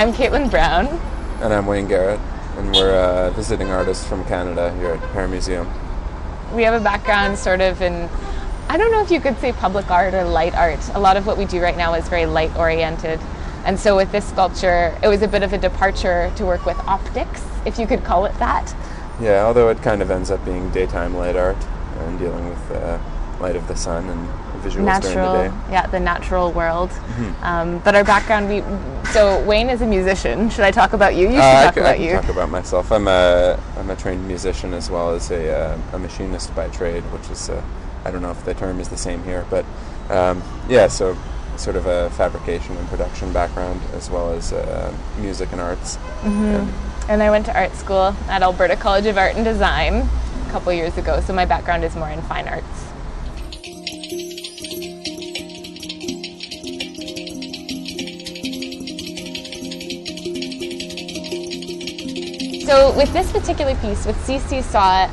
I'm Caitlin Brown. And I'm Wayne Garrett'a, and we're visiting artists from Canada here at Pera Museum. We have a background sort of in, I don't know if you could say public art or light art. A lot of what we do right now is very light oriented. And so with this sculpture, it was a bit of a departure to work with optics, if you could call it that. Yeah, although it kind of ends up being daytime light art and dealing with light of the sun and visuals during the day. Yeah, the natural world. But our background, so Wayne is a musician. Should I talk about you? You should talk about you. I can talk about myself. I'm a trained musician as well as a machinist by trade, which is, I don't know if the term is the same here, but yeah, so sort of a fabrication and production background as well as music and arts. And I went to art school at Alberta College of Art and Design a couple years ago, so my background is more in fine arts. So with this particular piece, with CC Saw,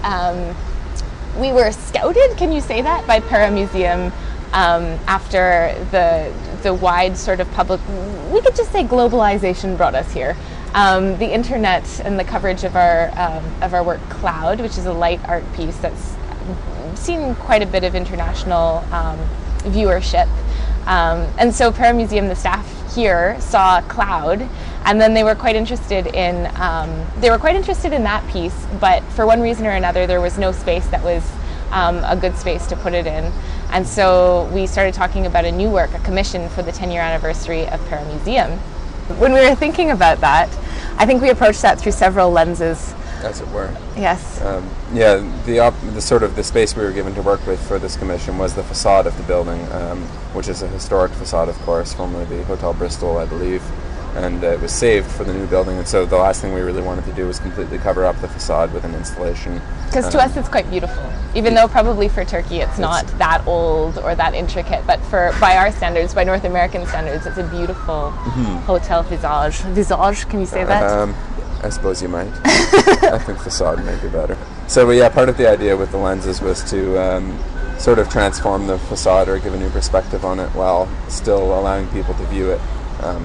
we were scouted, can you say that, by Pera Museum after the wide sort of public, we could just say globalization brought us here. The internet and the coverage of our work Cloud, which is a light art piece that's seen quite a bit of international viewership. And so Pera Museum, the staff here saw Cloud, and then they were quite interested in that piece, but for one reason or another there was no space that was a good space to put it in. And so we started talking about a new work, a commission for the 10-year anniversary of Pera Museum. When we were thinking about that, I think we approached that through several lenses. As it were. Yes. Yeah, the space we were given to work with for this commission was the facade of the building, which is a historic facade, of course, formerly the Hotel Bristol, I believe, and it was saved for the new building. And so the last thing we really wanted to do was completely cover up the facade with an installation. Because to us, it's quite beautiful, even though probably for Turkey it's not that old or that intricate. But by our standards, by North American standards, it's a beautiful hotel visage. Visage, can you say that? I suppose you might. I think facade may be better. So yeah, part of the idea with the lenses was to sort of transform the facade or give a new perspective on it while still allowing people to view it,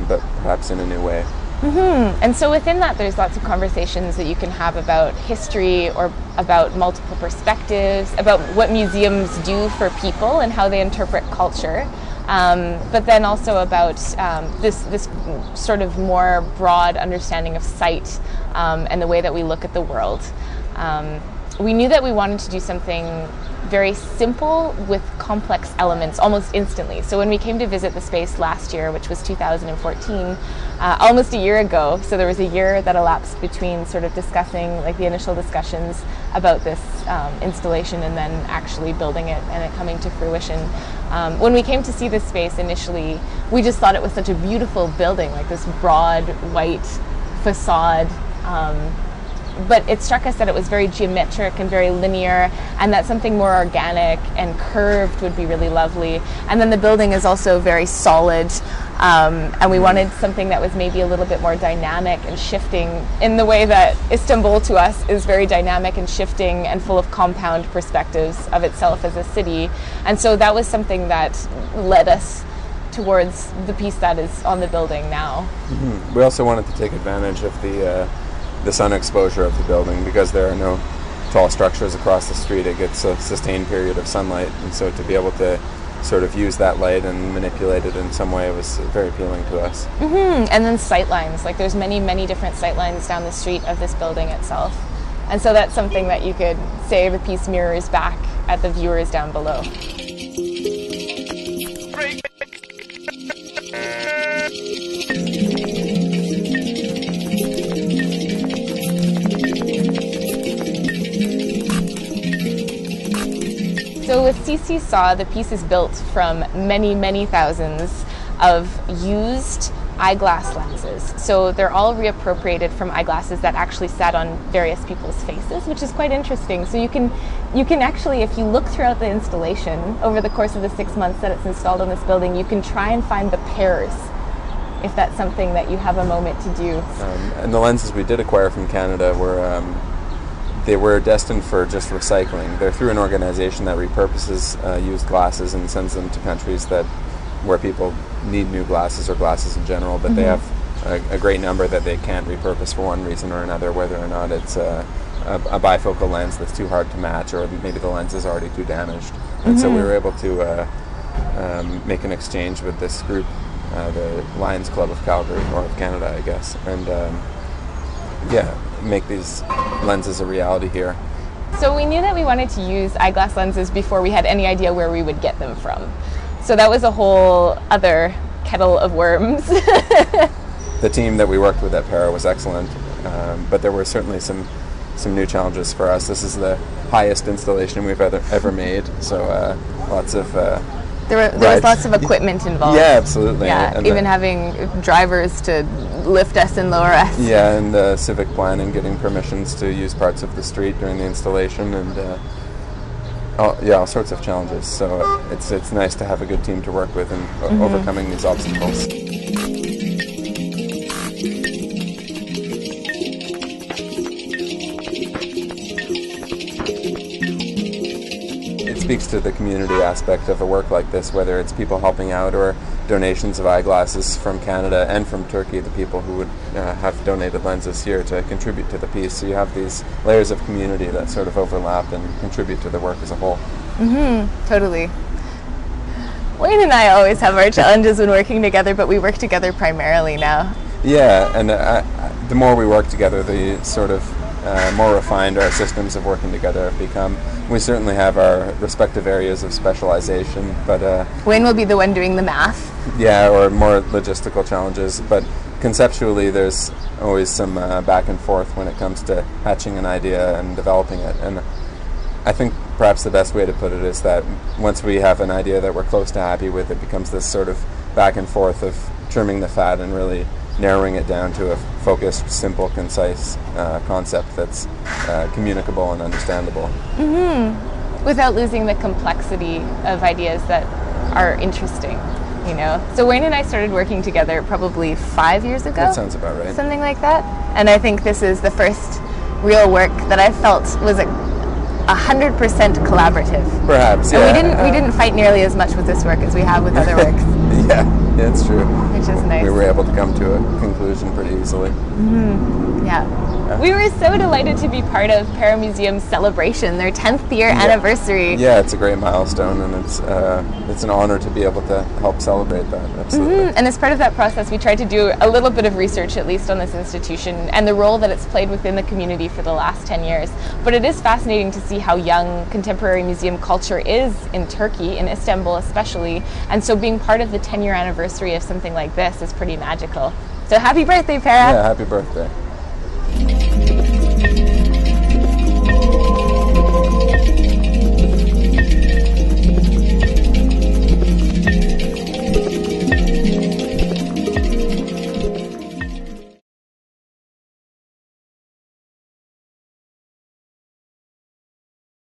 but perhaps in a new way. And so within that, there's lots of conversations that you can have about history or about multiple perspectives, about what museums do for people and how they interpret culture. But then also about this sort of more broad understanding of sight and the way that we look at the world. We knew that we wanted to do something very simple with complex elements almost instantly. So when we came to visit the space last year, which was 2014, almost a year ago, so there was a year that elapsed between sort of discussing, like the initial discussions about this installation and then actually building it and it coming to fruition. When we came to see this space initially, we just thought it was such a beautiful building, like this broad white facade. But it struck us that it was very geometric and very linear, and that something more organic and curved would be really lovely. And then the building is also very solid, and we wanted something that was maybe a little bit more dynamic and shifting in the way that Istanbul to us is very dynamic and shifting and full of compound perspectives of itself as a city. And so that was something that led us towards the piece that is on the building now. We also wanted to take advantage of the sun exposure of the building because there are no tall structures across the street. It gets a sustained period of sunlight, and so to be able to sort of use that light and manipulate it in some way was very appealing to us. And then sight lines, like there's many different sight lines down the street of this building itself, and so that's something that you could say the piece mirrors back at the viewers down below. So with CC Saw, the piece is built from many thousands of used eyeglass lenses. So they're all reappropriated from eyeglasses that actually sat on various people's faces, which is quite interesting. So you can actually, if you look throughout the installation over the course of the 6 months that it's installed in this building, you can try and find the pairs, if that's something that you have a moment to do. And the lenses we did acquire from Canada were they were destined for just recycling. They're through an organization that repurposes used glasses and sends them to countries where people need new glasses or glasses in general, but they have a great number that they can't repurpose for one reason or another, whether or not it's a bifocal lens that's too hard to match, or maybe the lens is already too damaged. And so we were able to make an exchange with this group, the Lions Club of Calgary, or of Canada, I guess, and make these lenses a reality here. So we knew that we wanted to use eyeglass lenses before we had any idea where we would get them from. So that was a whole other kettle of worms. The team that we worked with at Pera was excellent, but there were certainly some new challenges for us. This is the highest installation we've ever made, so lots of there was lots of equipment involved. Yeah, absolutely. Yeah, and even having drivers to lift us and lower us. Yeah, and civic planning, getting permissions to use parts of the street during the installation, and all sorts of challenges. So it's nice to have a good team to work with and overcoming these obstacles. It speaks to the community aspect of a work like this, whether it's people helping out or donations of eyeglasses from Canada and from Turkey, the people who would have donated lenses here to contribute to the piece. So you have these layers of community that sort of overlap and contribute to the work as a whole. Totally. Wayne and I always have our challenges when working together, but we work together primarily now. Yeah, and the more we work together, the sort of more refined our systems of working together have become. We certainly have our respective areas of specialization, but Wayne will be the one doing the math. Yeah, or more logistical challenges, but conceptually there's always some back and forth when it comes to hatching an idea and developing it. And I think perhaps the best way to put it is that once we have an idea that we're close to happy with, it becomes this sort of back and forth of trimming the fat and really narrowing it down to a focused, simple, concise concept that's communicable and understandable. Without losing the complexity of ideas that are interesting, you know. So Wayne and I started working together probably 5 years ago. That sounds about right. Something like that. And I think this is the first real work that I felt was 100% collaborative. Perhaps, yeah. And we didn't fight nearly as much with this work as we have with other works. Yeah, it's true. Which is nice. We were able to come to a conclusion pretty easily. Yeah. We were so delighted to be part of Pera Museum's celebration, their 10th year anniversary. Yeah, it's a great milestone, and it's an honor to be able to help celebrate that. Absolutely. And as part of that process, we tried to do a little bit of research, at least on this institution, and the role that it's played within the community for the last 10 years. But it is fascinating to see how young contemporary museum culture is in Turkey, in Istanbul especially, and so being part of the 10-year anniversary of something like this is pretty magical. So happy birthday, Pera! Yeah, happy birthday.